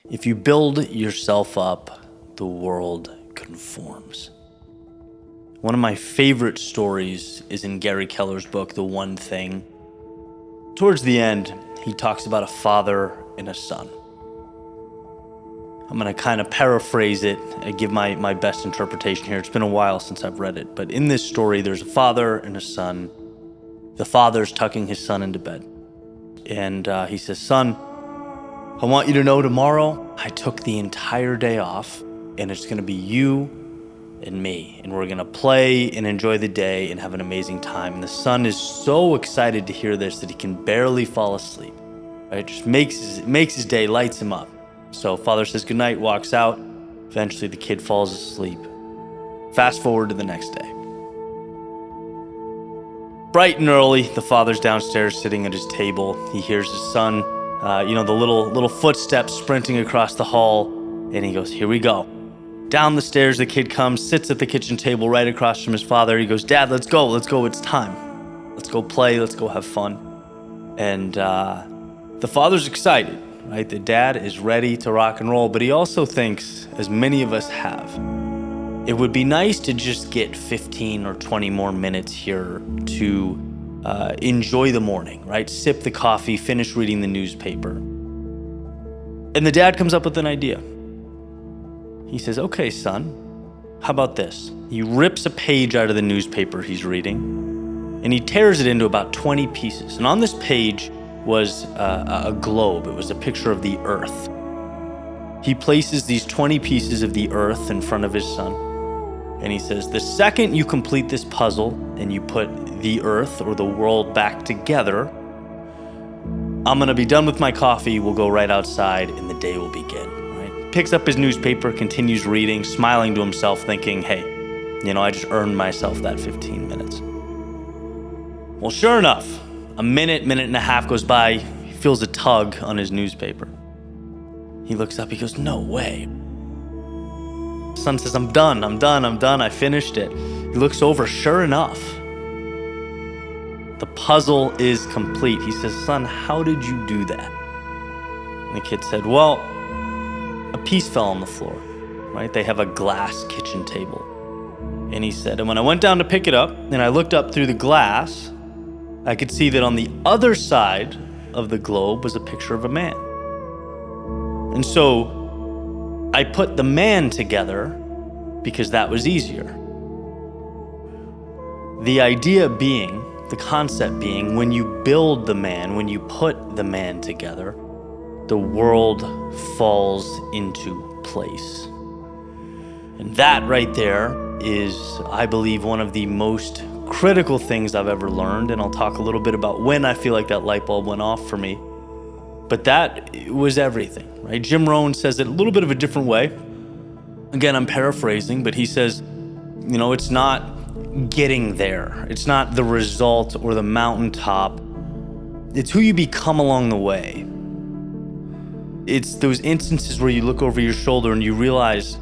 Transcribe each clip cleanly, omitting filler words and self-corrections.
If you build yourself up, the world conforms. One of my favorite stories is in Gary Keller's book, The One Thing. Towards the end, he talks about a father and a son. I'm going to kind of paraphrase it and give my best interpretation here. It's been a while since I've read it, but in this story, there's a father and a son. The father's tucking his son into bed. And he says, "Son, I want you to know tomorrow I took the entire day off, and it's going to be you and me, and we're going to play and enjoy the day and have an amazing time." And the son is so excited to hear this that he can barely fall asleep. Right? It just makes his day, lights him up. So father says goodnight, walks out. Eventually the kid falls asleep. Fast forward to the next day. Bright and early, the father's downstairs sitting at his table. He hears his son, the little footsteps sprinting across the hall, and he goes, "Here we go." Down the stairs, the kid comes, sits at the kitchen table right across from his father. He goes, "Dad, let's go, it's time. Let's go play, let's go have fun." And the father's excited, right? The dad is ready to rock and roll, but he also thinks, as many of us have, it would be nice to just get 15 or 20 more minutes here to enjoy the morning, right? Sip the coffee, finish reading the newspaper. And the dad comes up with an idea. He says, "Okay, son, how about this?" He rips a page out of the newspaper he's reading, and he tears it into about 20 pieces. And on this page was a globe. It was a picture of the earth. He places these 20 pieces of the earth in front of his son, and he says, "The second you complete this puzzle and you put the earth or the world back together, I'm gonna be done with my coffee, we'll go right outside, and the day will begin." Right? Picks up his newspaper, continues reading, smiling to himself, thinking, "Hey, I just earned myself that 15 minutes. Well, sure enough, a minute and a half goes by. He feels a tug on his newspaper. He looks up, he goes, "No way." Son says, I'm done, I finished it." He looks over, sure enough, the puzzle is complete. He says, "Son, how did you do that?" And the kid said, "Well, a piece fell on the floor," right? They have a glass kitchen table. And he said, "And when I went down to pick it up and I looked up through the glass, I could see that on the other side of the globe was a picture of a man. And so I put the man together because that was easier." The idea being, the concept being, when you build the man, when you put the man together, the world falls into place. And that right there is, I believe, one of the most critical things I've ever learned. And I'll talk a little bit about when I feel like that light bulb went off for me. But that was everything, right? Jim Rohn says it a little bit of a different way. Again, I'm paraphrasing, but he says, it's not getting there. It's not the result or the mountaintop. It's who you become along the way. It's those instances where you look over your shoulder and you realize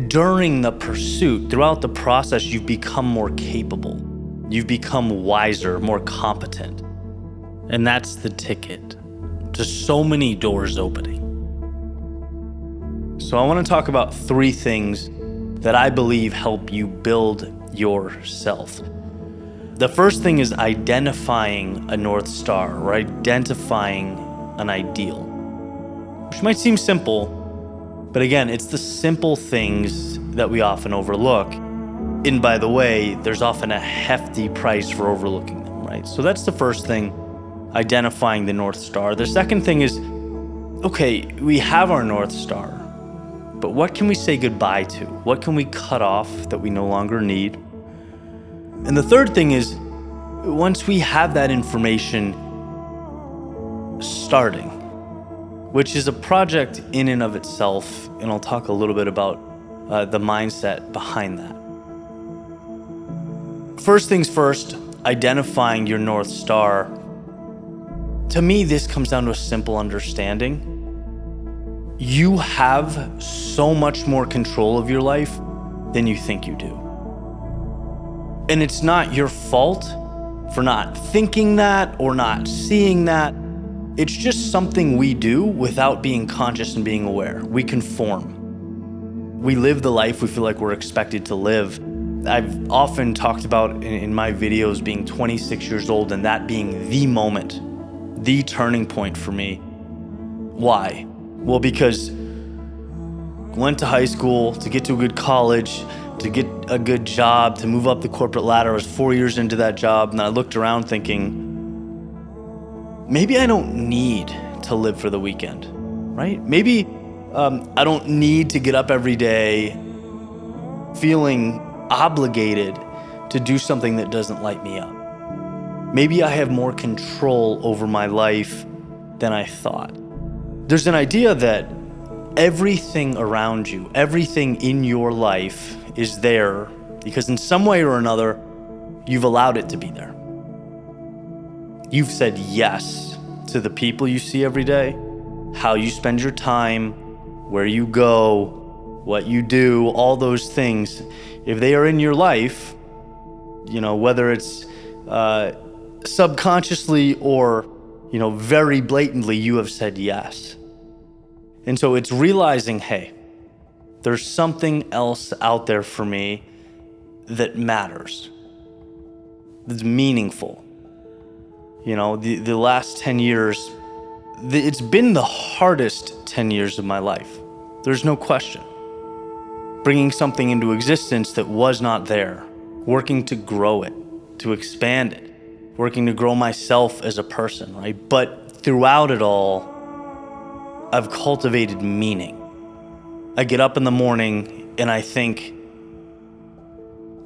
during the pursuit, throughout the process, you've become more capable. You've become wiser, more competent. And that's the ticket to so many doors opening. So I want to talk about 3 things that I believe help you build yourself. The first thing is identifying a North Star, or identifying an ideal, which might seem simple, but again, it's the simple things that we often overlook. And by the way, there's often a hefty price for overlooking them, right? So that's the first thing, identifying the North Star. The second thing is, okay, we have our North Star, but what can we say goodbye to? What can we cut off that we no longer need? And the third thing is, once we have that information, starting, which is a project in and of itself, and I'll talk a little bit about the mindset behind that. First things first, identifying your North Star. To me, this comes down to a simple understanding. You have so much more control of your life than you think you do. And it's not your fault for not thinking that or not seeing that. It's just something we do without being conscious and being aware. We conform. We live the life we feel like we're expected to live. I've often talked about in my videos being 26 years old and that being the moment, the turning point for me. Why? Well, because I went to high school to get to a good college, to get a good job, to move up the corporate ladder. I was 4 years into that job, and I looked around thinking, maybe I don't need to live for the weekend, right? Maybe I don't need to get up every day feeling obligated to do something that doesn't light me up. Maybe I have more control over my life than I thought. There's an idea that everything around you, everything in your life is there because in some way or another, you've allowed it to be there. You've said yes to the people you see every day, how you spend your time, where you go, what you do, all those things. If they are in your life, whether it's subconsciously or, very blatantly, you have said yes. And so it's realizing, hey, there's something else out there for me that matters, that's meaningful. The last 10 years, it's been the hardest 10 years of my life. There's no question. Bringing something into existence that was not there, working to grow it, to expand it, working to grow myself as a person, right? But throughout it all, I've cultivated meaning. I get up in the morning and I think,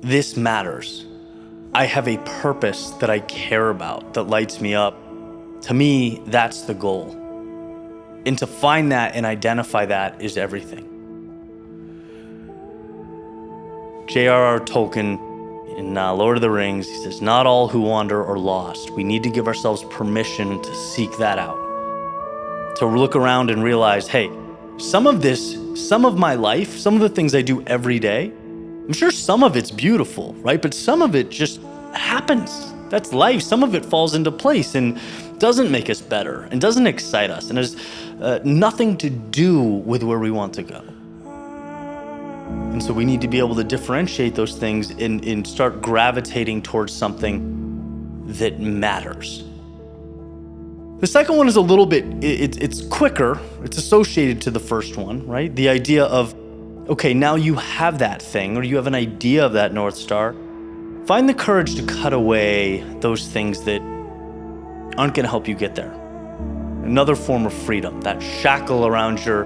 this matters. I have a purpose that I care about, that lights me up. To me, that's the goal. And to find that and identify that is everything. J.R.R. Tolkien in Lord of the Rings, he says, not all who wander are lost. We need to give ourselves permission to seek that out. To look around and realize, hey, some of my life, some of the things I do every day, I'm sure some of it's beautiful, right? But some of it just happens. That's life. Some of it falls into place and doesn't make us better and doesn't excite us and has nothing to do with where we want to go. And so we need to be able to differentiate those things and start gravitating towards something that matters. The second one is a little bit, it's quicker. It's associated to the first one, right? The idea of, okay, now you have that thing or you have an idea of that North Star. Find the courage to cut away those things that aren't going to help you get there. Another form of freedom, that shackle around your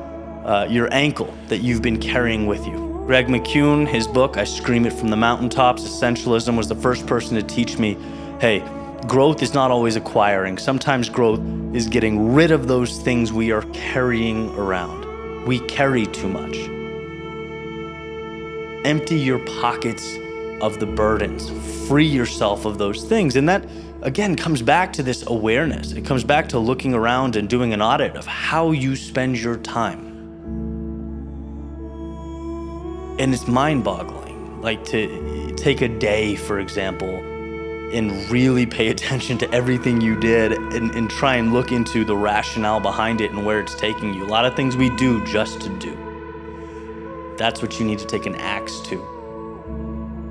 ankle that you've been carrying with you. Greg McKeown, his book, I Scream It from the Mountaintops, Essentialism, was the first person to teach me, hey, growth is not always acquiring. Sometimes growth is getting rid of those things we are carrying around. We carry too much. Empty your pockets of the burdens. Free yourself of those things. And that, again, comes back to this awareness. It comes back to looking around and doing an audit of how you spend your time. And it's mind-boggling. Like to take a day, for example, and really pay attention to everything you did and try and look into the rationale behind it and where it's taking you. A lot of things we do just to do. That's what you need to take an axe to.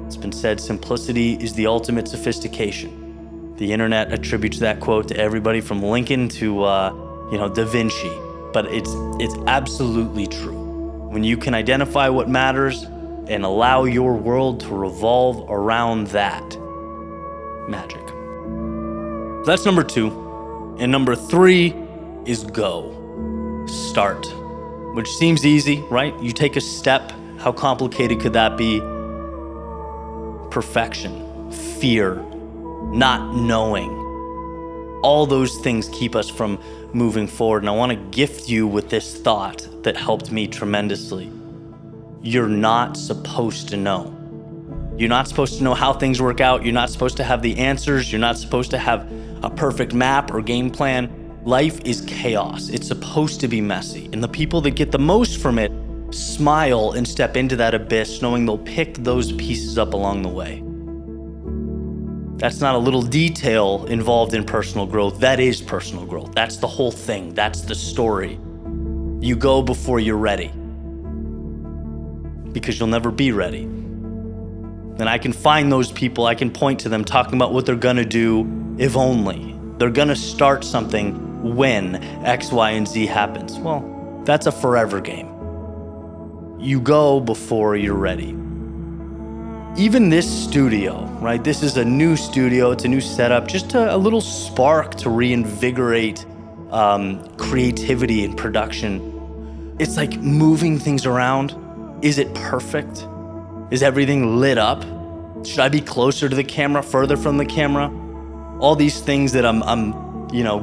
It's been said, simplicity is the ultimate sophistication. The internet attributes that quote to everybody from Lincoln to Da Vinci, but it's absolutely true. When you can identify what matters and allow your world to revolve around that, magic. That's number 2. And number 3 is go. Start. Which seems easy, right? You take a step. How complicated could that be? Perfection, fear, not knowing. All those things keep us from moving forward. And I want to gift you with this thought that helped me tremendously. You're not supposed to know. You're not supposed to know how things work out. You're not supposed to have the answers. You're not supposed to have a perfect map or game plan. Life is chaos. It's supposed to be messy. And the people that get the most from it smile and step into that abyss knowing they'll pick those pieces up along the way. That's not a little detail involved in personal growth. That is personal growth. That's the whole thing. That's the story. You go before you're ready, because you'll never be ready. And I can find those people, I can point to them talking about what they're gonna do if only. They're gonna start something when X, Y, and Z happens. Well, that's a forever game. You go before you're ready. Even this studio, right? This is a new studio, it's a new setup, just a little spark to reinvigorate creativity and production. It's like moving things around. Is it perfect? Is everything lit up? Should I be closer to the camera, further from the camera? All these things that I'm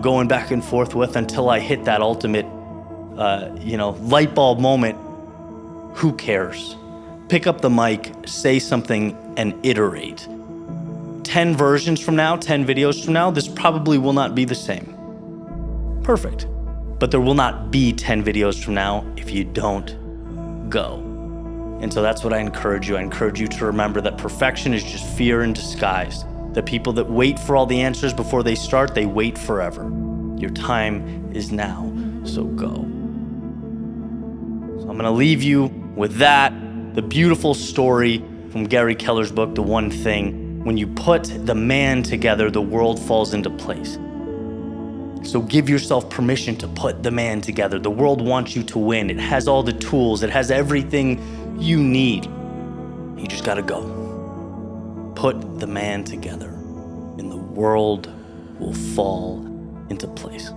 going back and forth with until I hit that ultimate, light bulb moment. Who cares? Pick up the mic, say something, and iterate. 10 versions from now, 10 videos from now, this probably will not be the same. Perfect. But there will not be 10 videos from now if you don't go. And so that's what I encourage you. I encourage you to remember that perfection is just fear in disguise. The people that wait for all the answers before they start, they wait forever. Your time is now, so go. So I'm gonna leave you with that. The beautiful story from Gary Keller's book, The One Thing. When you put the man together, the world falls into place. So give yourself permission to put the man together. The world wants you to win. It has all the tools. It has everything you need. You just gotta go. Put the man together, and the world will fall into place.